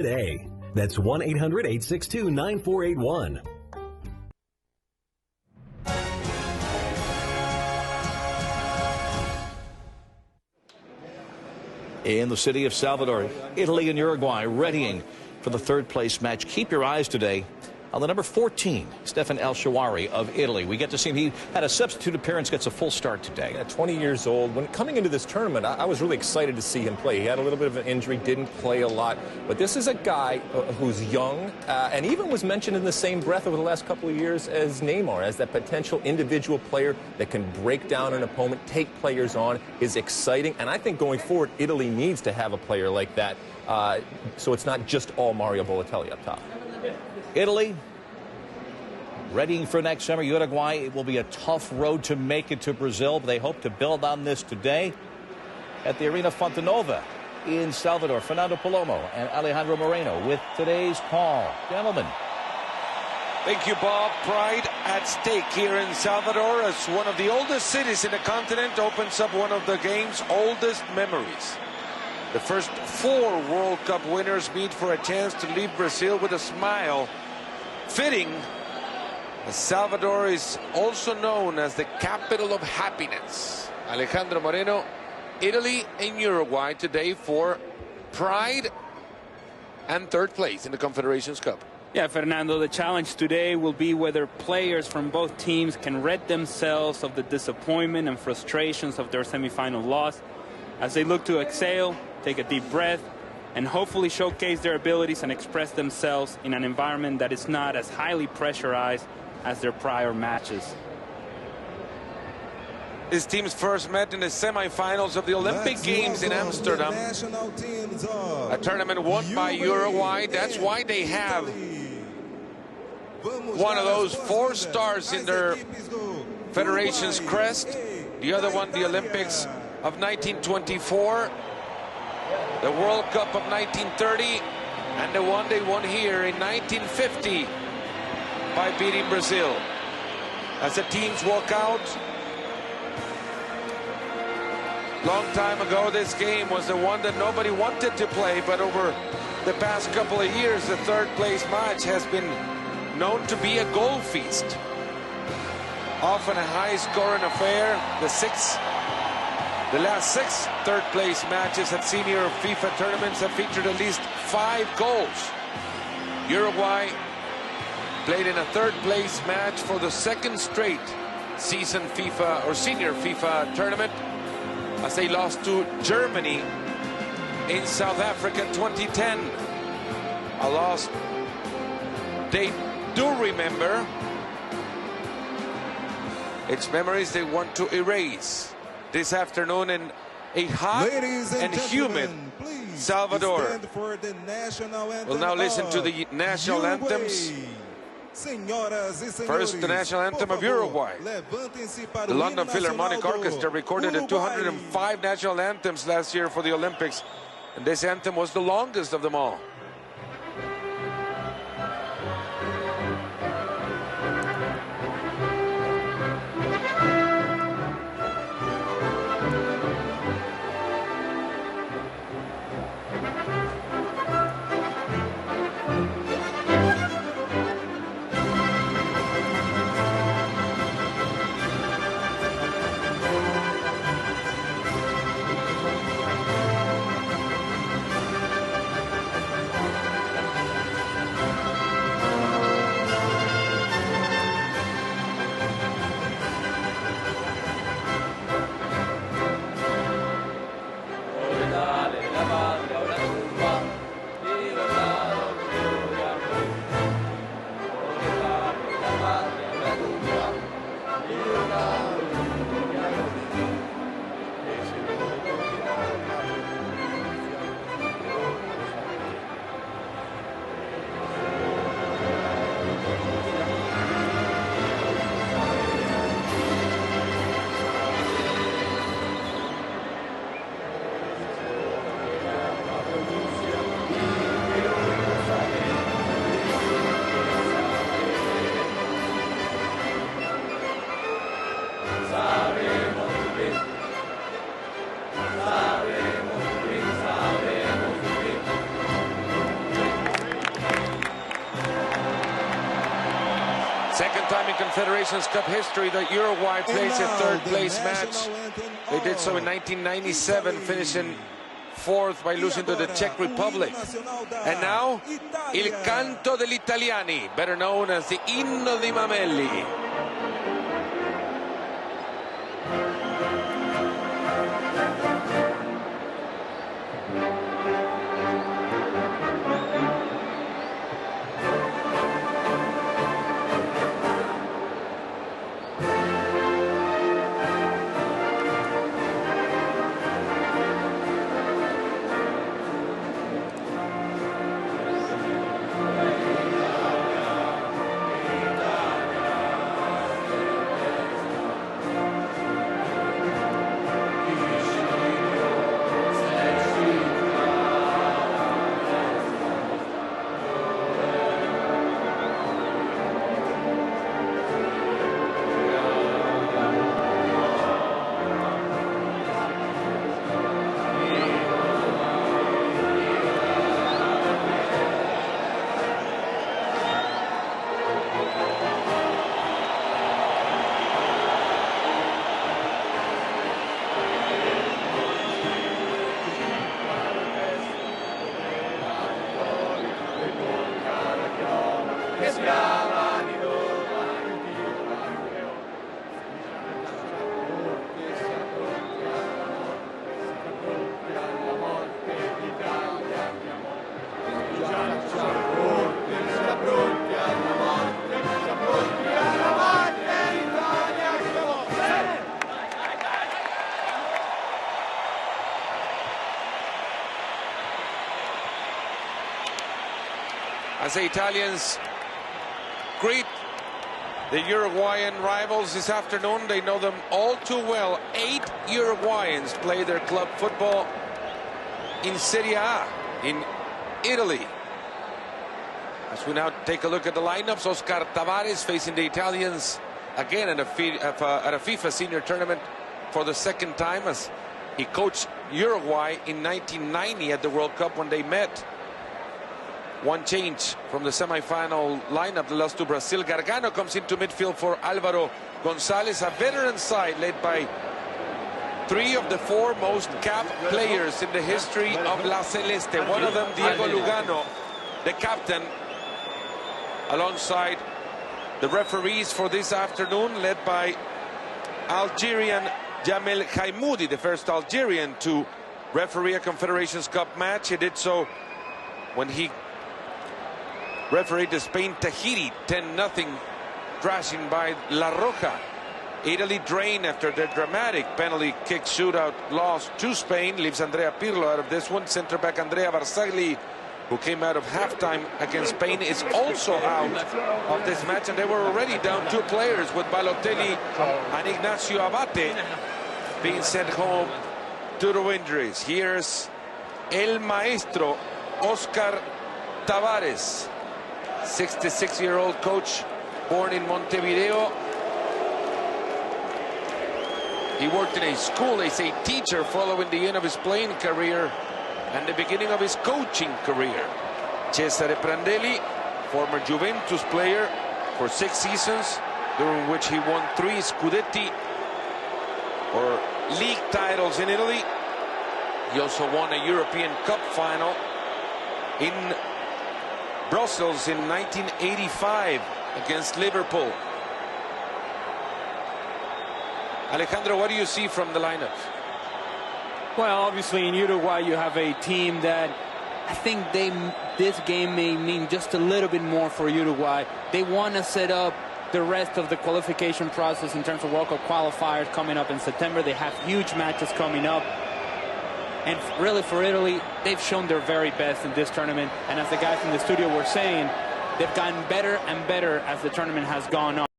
today. That's 1-800-862-9481. In the city of Salvador, Italy and Uruguay readying for the third place match. Keep your eyes today on the number 14, Stefan El Shawari of Italy. We get to see him. He had a substitute appearance, gets a full start today. Yeah, 20 years old. When coming into this tournament, I was really excited to see him play. He had a little bit of an injury, didn't play a lot. But this is a guy who's young and even was mentioned in the same breath over the last couple of years as Neymar, as that potential individual player that can break down an opponent, take players on, is exciting. And I think going forward, Italy needs to have a player like that, so it's not just all Mario Balotelli up top. Italy readying for next summer. Uruguay, it will be a tough road to make it to Brazil, but they hope to build on this today at the Arena Fontenova in Salvador. Fernando Palomo and Alejandro Moreno with today's call. Gentlemen. Thank you, Bob. Pride at stake here in Salvador as one of the oldest cities in the continent opens up one of the game's oldest memories. The first 4 World Cup winners meet for a chance to leave Brazil with a smile. Fitting, as Salvador is also known as the capital of happiness. Alejandro Moreno, Italy and Uruguay today for pride and third place in the Confederations Cup. Yeah, Fernando, the challenge today will be whether players from both teams can rid themselves of the disappointment and frustrations of their semifinal loss as they look to exhale, take a deep breath, and hopefully showcase their abilities and express themselves in an environment that is not as highly pressurized as their prior matches. These teams first met in the semifinals of the Olympic Games in Amsterdam. A tournament won by Uruguay. That's why they have one of those 4 stars in their federation's crest. The other one, the Olympics of 1924, the World Cup of 1930, and the one they won here in 1950 by beating Brazil. As the teams walk out, long time ago this game was the one that nobody wanted to play, but over the past couple of years the third place match has been known to be a goal feast. Often a high scoring affair. The last 6 third place matches at senior FIFA tournaments have featured at least 5 goals. Uruguay played in a third place match for the 2nd straight season FIFA or senior FIFA tournament as they lost to Germany in South Africa 2010. A loss they do remember. It's memories they want to erase. This afternoon in a hot and humid Salvador. We'll now listen to the national anthems. First, the national anthem of Uruguay. The London Philharmonic Orchestra recorded the 205 national anthems last year for the Olympics, and this anthem was the longest of them all. time in Confederations Cup history that Uruguay plays a third-place match. They did so in 1997, finishing fourth by losing to the Czech Republic. And now, Il Canto degli Italiani, better known as the Himno di Mamelli. As the Italians greet the Uruguayan rivals this afternoon, they know them all too well. 8 Uruguayans play their club football in Serie A in Italy. As we now take a look at the lineups, Oscar Tavares facing the Italians again at a FIFA senior tournament for the second time, as he coached Uruguay in 1990 at the World Cup when they met. One change from the semi-final lineup that lost to Brazil. Gargano comes into midfield for Álvaro González, a veteran side led by 3 of the 4 most capped players in the history of La Celeste. One of them, Diego Lugano, the captain, alongside the referees for this afternoon, led by Algerian Jamel Haimoudi, the first Algerian to referee a Confederations Cup match. He did so when he refereed the Spain-Tahiti 10-0 thrashing by La Roja. Italy drained after their dramatic penalty kick shootout loss to Spain. Leaves Andrea Pirlo out of this one. Center back Andrea Barzagli, who came out of halftime against Spain, is also out of this match, and they were already down 2 players, with Balotelli and Ignacio Abate being sent home due to injuries. Here's El Maestro, Oscar Tavares, 66-year-old coach, born in Montevideo. He worked in a school as a teacher following the end of his playing career and the beginning of his coaching career. Cesare Prandelli, former Juventus player for 6 seasons, during which he won 3 Scudetti, or league titles, in Italy. He also won a European Cup final in Brussels in 1985 against Liverpool. Alejandro, what do you see from the lineups? Well, obviously in Uruguay you have a team that I think this game may mean just a little bit more for Uruguay. They want to set up the rest of the qualification process in terms of World Cup qualifiers coming up in September. They have huge matches coming up. And really, for Italy, they've shown their very best in this tournament. And as the guys in the studio were saying, they've gotten better and better as the tournament has gone on.